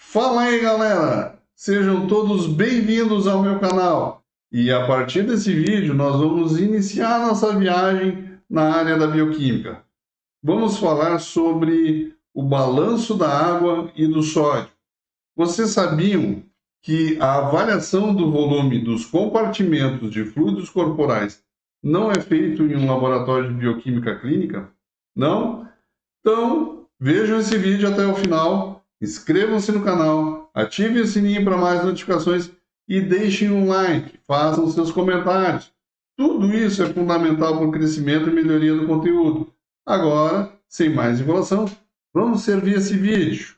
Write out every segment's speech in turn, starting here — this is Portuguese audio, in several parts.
Fala aí, galera! Sejam todos bem-vindos ao meu canal. E a partir desse vídeo nós vamos iniciar nossa viagem na área da bioquímica. Vamos falar sobre o balanço da água e do sódio. Vocês sabiam que a avaliação do volume dos compartimentos de fluidos corporais não é feito em um laboratório de bioquímica clínica? Não? Então, vejam esse vídeo até o final, inscrevam-se no canal, ativem o sininho para mais notificações e deixem um like, façam seus comentários. Tudo isso é fundamental para o crescimento e melhoria do conteúdo. Agora, sem mais enrolação, vamos servir esse vídeo.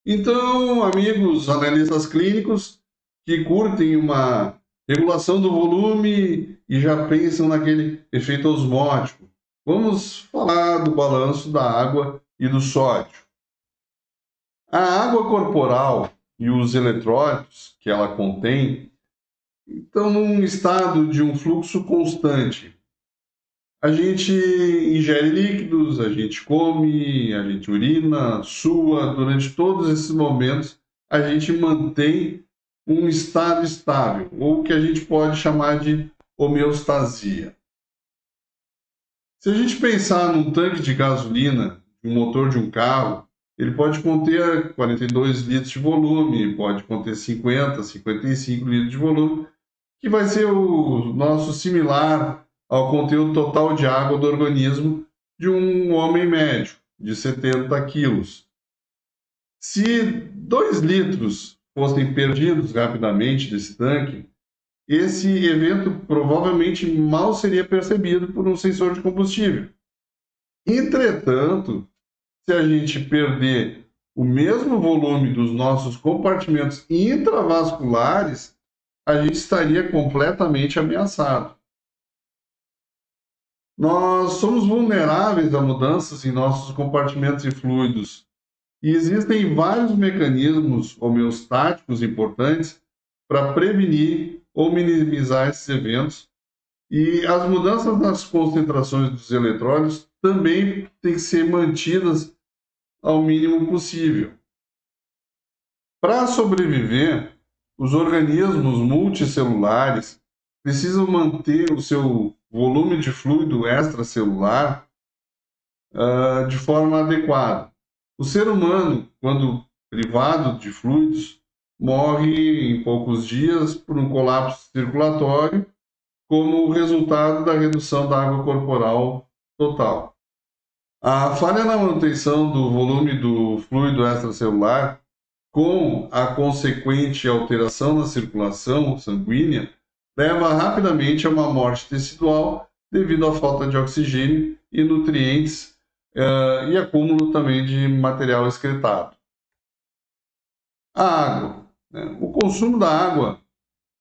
Então, amigos analistas clínicos que curtem uma regulação do volume e já pensam naquele efeito osmótico, vamos falar do balanço da água e do sódio. A água corporal e os eletrólitos que ela contém estão num estado de um fluxo constante. A gente ingere líquidos, a gente come, a gente urina, sua. Durante todos esses momentos, a gente mantém um estado estável, ou o que a gente pode chamar de homeostasia. Se a gente pensar num tanque de gasolina, um motor de um carro, ele pode conter 42 litros de volume, pode conter 50, 55 litros de volume, que vai ser o nosso similar ao conteúdo total de água do organismo de um homem médio, de 70 quilos. Se 2 litros fossem perdidos rapidamente desse tanque, esse evento provavelmente mal seria percebido por um sensor de combustível. Entretanto, se a gente perder o mesmo volume dos nossos compartimentos intravasculares, a gente estaria completamente ameaçado. Nós somos vulneráveis a mudanças em nossos compartimentos e fluidos, e existem vários mecanismos homeostáticos importantes para prevenir ou minimizar esses eventos, e as mudanças nas concentrações dos eletrólitos também têm que ser mantidas ao mínimo possível. Para sobreviver, os organismos multicelulares precisam manter o seu volume de fluido extracelular de forma adequada. O ser humano, quando privado de fluidos, morre em poucos dias por um colapso circulatório, como resultado da redução da água corporal total. A falha na manutenção do volume do fluido extracelular, com a consequente alteração na circulação sanguínea, leva rapidamente a uma morte tecidual devido à falta de oxigênio e nutrientes e acúmulo também de material excretado. A água. O consumo da água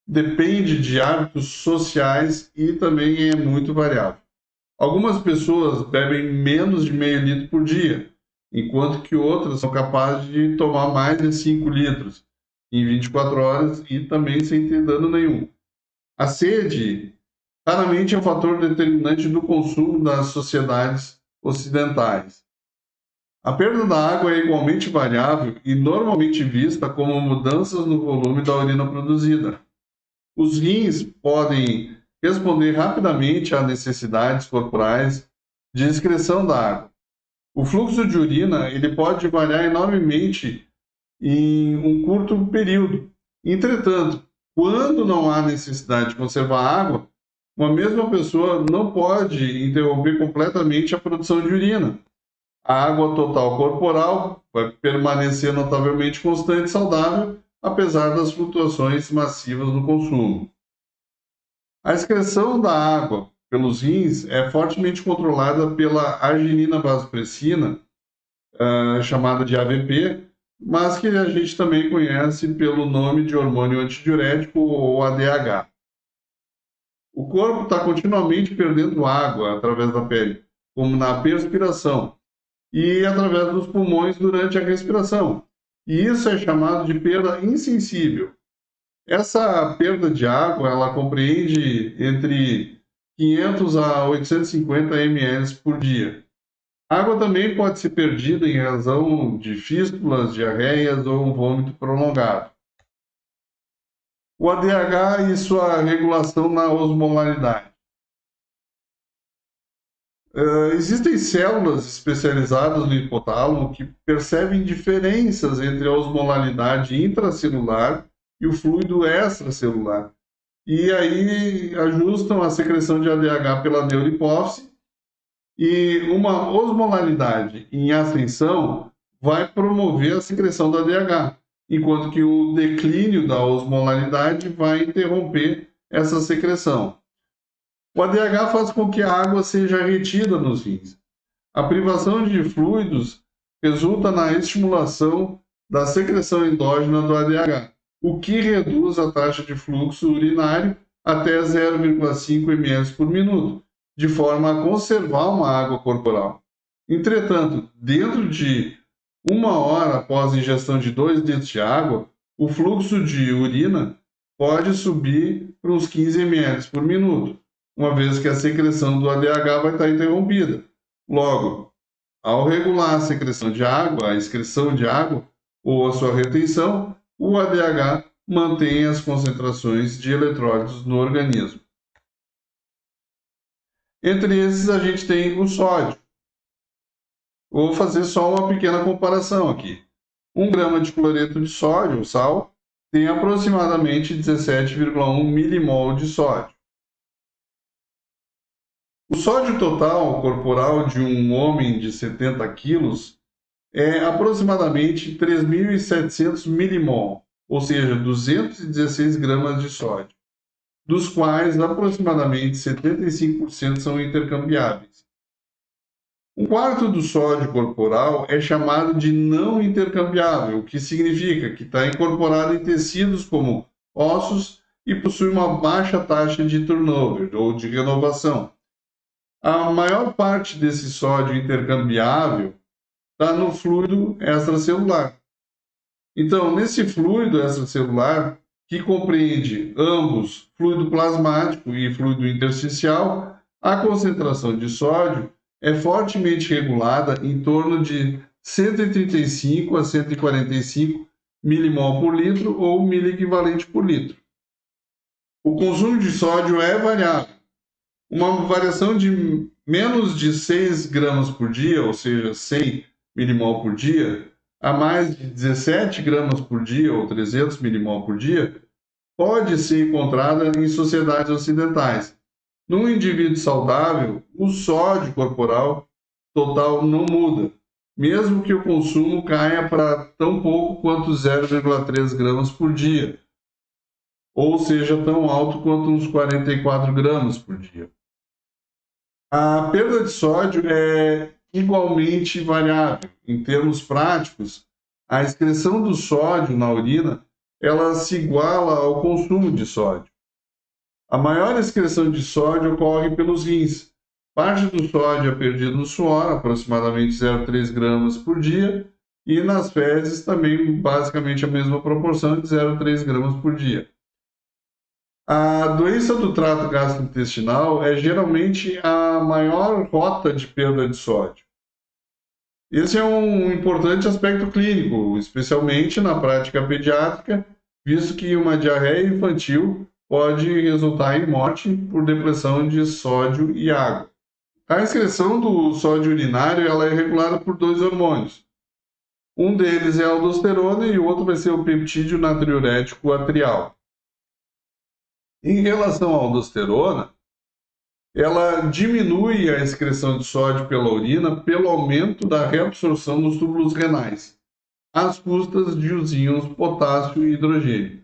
depende de hábitos sociais e também é muito variável. Algumas pessoas bebem menos de meio litro por dia, enquanto que outras são capazes de tomar mais de 5 litros em 24 horas e também sem ter dano nenhum. A sede raramente é um fator determinante do consumo das sociedades ocidentais. A perda da água é igualmente variável e normalmente vista como mudanças no volume da urina produzida. Os rins podem responder rapidamente a necessidades corporais de excreção da água. O fluxo de urina ele pode variar enormemente em um curto período. Entretanto, quando não há necessidade de conservar água, uma mesma pessoa não pode interromper completamente a produção de urina. A água total corporal vai permanecer notavelmente constante e saudável, apesar das flutuações massivas no consumo. A excreção da água pelos rins é fortemente controlada pela arginina vasopressina, chamada de AVP, mas que a gente também conhece pelo nome de hormônio antidiurético ou ADH. O corpo está continuamente perdendo água através da pele, como na perspiração, e através dos pulmões durante a respiração. E isso é chamado de perda insensível. Essa perda de água, ela compreende entre 500 a 850 ml por dia. A água também pode ser perdida em razão de fístulas, diarreias ou um vômito prolongado. O ADH e sua regulação na osmolaridade. Existem células especializadas no hipotálamo que percebem diferenças entre a osmolaridade intracelular e o fluido extracelular. E aí ajustam a secreção de ADH pela neurohipófise, e uma osmolaridade em ascensão vai promover a secreção do ADH, enquanto que o declínio da osmolaridade vai interromper essa secreção. O ADH faz com que a água seja retida nos rins. A privação de fluidos resulta na estimulação da secreção endógena do ADH, o que reduz a taxa de fluxo urinário até 0,5 ml por minuto, de forma a conservar uma água corporal. Entretanto, dentro de 1 hora após a ingestão de 2 litros de água, o fluxo de urina pode subir para uns 15 ml por minuto, uma vez que a secreção do ADH vai estar interrompida. Logo, ao regular a secreção de água, a excreção de água ou a sua retenção, o ADH mantém as concentrações de eletrólitos no organismo. Entre esses, a gente tem o sódio. Vou fazer só uma pequena comparação aqui. 1 grama de cloreto de sódio, sal, tem aproximadamente 17,1 milimol de sódio. O sódio total corporal de um homem de 70 quilos é aproximadamente 3.700 milimol, ou seja, 216 gramas de sódio, dos quais aproximadamente 75% são intercambiáveis. 1/4 do sódio corporal é chamado de não intercambiável, o que significa que está incorporado em tecidos como ossos e possui uma baixa taxa de turnover, ou de renovação. A maior parte desse sódio intercambiável está no fluido extracelular. Então, nesse fluido extracelular, que compreende ambos fluido plasmático e fluido intersticial, a concentração de sódio é fortemente regulada em torno de 135 a 145 milimol por litro ou miliequivalente por litro. O consumo de sódio é variável. Uma variação de menos de 6 gramas por dia, ou seja, 100 milimol por dia, a mais de 17 gramas por dia, ou 300 milimol por dia, pode ser encontrada em sociedades ocidentais. Num indivíduo saudável, o sódio corporal total não muda, mesmo que o consumo caia para tão pouco quanto 0,3 gramas por dia, ou seja, tão alto quanto uns 44 gramas por dia. A perda de sódio é igualmente variável. Em termos práticos, a excreção do sódio na urina ela se iguala ao consumo de sódio. A maior excreção de sódio ocorre pelos rins. Parte do sódio é perdido no suor, aproximadamente 0,3 gramas por dia, e nas fezes também basicamente a mesma proporção de 0,3 gramas por dia. A doença do trato gastrointestinal é geralmente a maior rota de perda de sódio. Esse é um importante aspecto clínico, especialmente na prática pediátrica, visto que uma diarreia infantil pode resultar em morte por depressão de sódio e água. A excreção do sódio urinário ela é regulada por 2 hormônios. Um deles é a aldosterona e o outro vai ser o peptídeo natriurético atrial. Em relação à aldosterona, ela diminui a excreção de sódio pela urina pelo aumento da reabsorção nos túbulos renais, às custas de os íons potássio e hidrogênio.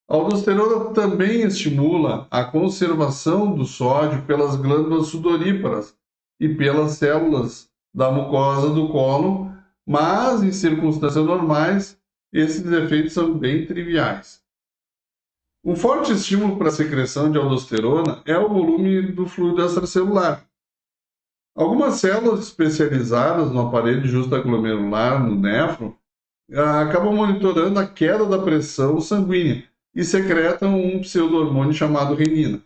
A aldosterona também estimula a conservação do sódio pelas glândulas sudoríparas e pelas células da mucosa do cólon, mas em circunstâncias normais, esses efeitos são bem triviais. Um forte estímulo para a secreção de aldosterona é o volume do fluido extracelular. Algumas células especializadas no aparelho justaglomerular, no néfron, acabam monitorando a queda da pressão sanguínea e secretam um pseudo-hormônio chamado renina.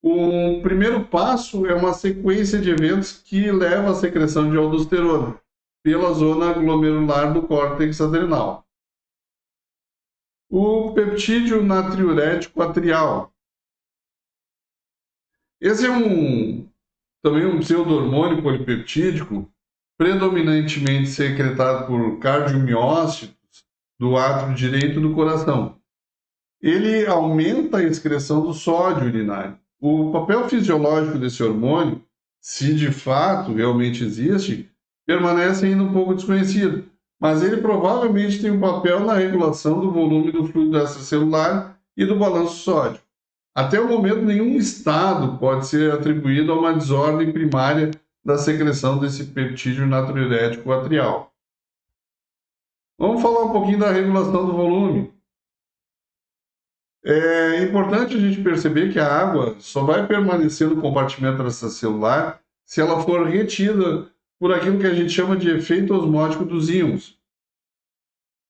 O primeiro passo é uma sequência de eventos que leva à secreção de aldosterona pela zona glomerular do córtex adrenal. O peptídeo natriurético atrial. Esse é também um pseudo-hormônio polipeptídico, predominantemente secretado por cardiomiócitos do átrio direito do coração. Ele aumenta a excreção do sódio urinário. O papel fisiológico desse hormônio, se de fato realmente existe, permanece ainda um pouco desconhecido, mas ele provavelmente tem um papel na regulação do volume do fluido extracelular e do balanço sódio. Até o momento, nenhum estado pode ser atribuído a uma desordem primária da secreção desse peptídeo natriurético atrial. Vamos falar um pouquinho da regulação do volume. É importante a gente perceber que a água só vai permanecer no compartimento extracelular se ela for retida por aquilo que a gente chama de efeito osmótico dos íons.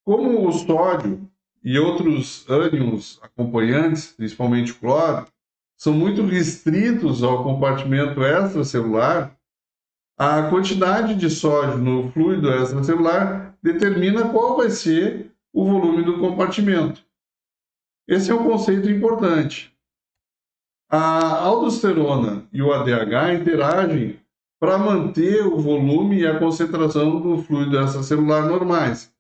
Como o sódio e outros ânions acompanhantes, principalmente o cloro, são muito restritos ao compartimento extracelular, a quantidade de sódio no fluido extracelular determina qual vai ser o volume do compartimento. Esse é um conceito importante. A aldosterona e o ADH interagem para manter o volume e a concentração do fluido extracelular normais.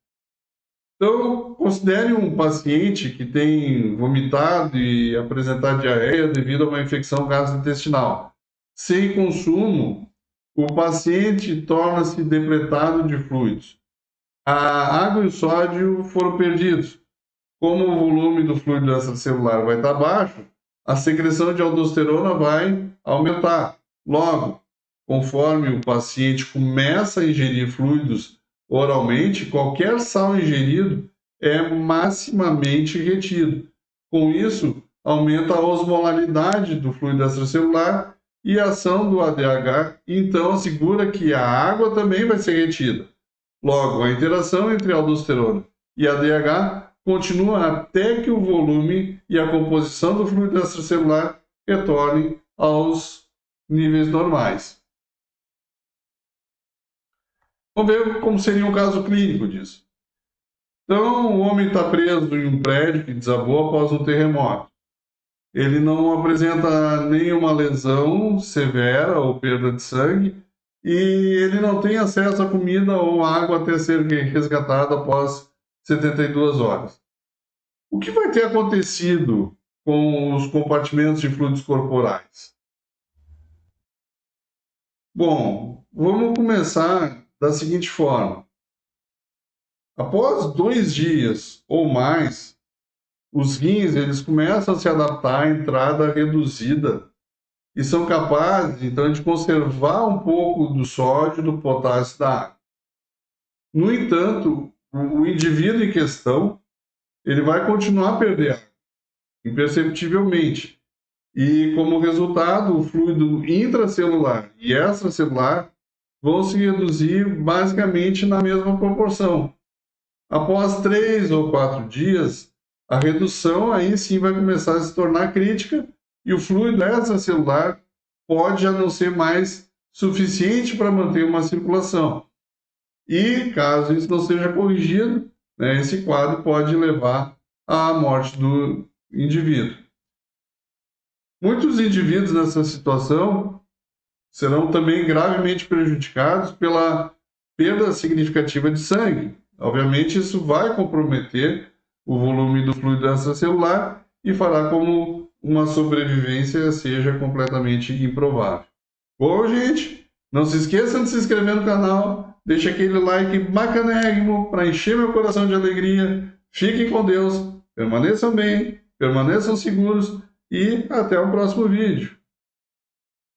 Então, considere um paciente que tem vomitado e apresentado diarreia devido a uma infecção gastrointestinal. Sem consumo, o paciente torna-se depletado de fluidos. A água e o sódio foram perdidos. Como o volume do fluido extracelular vai estar baixo, a secreção de aldosterona vai aumentar. Logo, conforme o paciente começa a ingerir fluidos oralmente, qualquer sal ingerido é maximamente retido. Com isso, aumenta a osmolaridade do fluido extracelular e a ação do ADH, então assegura que a água também vai ser retida. Logo, a interação entre aldosterona e ADH continua até que o volume e a composição do fluido extracelular retornem aos níveis normais. Vamos ver como seria um caso clínico disso. Então, o homem está preso em um prédio que desabou após um terremoto. Ele não apresenta nenhuma lesão severa ou perda de sangue e ele não tem acesso a comida ou água até ser resgatado após 72 horas. O que vai ter acontecido com os compartimentos de fluidos corporais? Bom, vamos começar da seguinte forma. Após 2 dias ou mais, os rins eles começam a se adaptar à entrada reduzida e são capazes, então, de conservar um pouco do sódio e do potássio da água. No entanto, o indivíduo em questão ele vai continuar a perder água, imperceptivelmente. E, como resultado, o fluido intracelular e extracelular vão se reduzir basicamente na mesma proporção. Após 3 ou 4 dias, a redução aí sim vai começar a se tornar crítica e o fluido extracelular pode já não ser mais suficiente para manter uma circulação. E, caso isso não seja corrigido, esse quadro pode levar à morte do indivíduo. Muitos indivíduos nessa situação serão também gravemente prejudicados pela perda significativa de sangue. Obviamente, isso vai comprometer o volume do fluido extracelular e fará como uma sobrevivência seja completamente improvável. Bom, gente, não se esqueçam de se inscrever no canal, deixa aquele like bacanérrimo para encher meu coração de alegria. Fiquem com Deus, permaneçam bem, permaneçam seguros e até o próximo vídeo.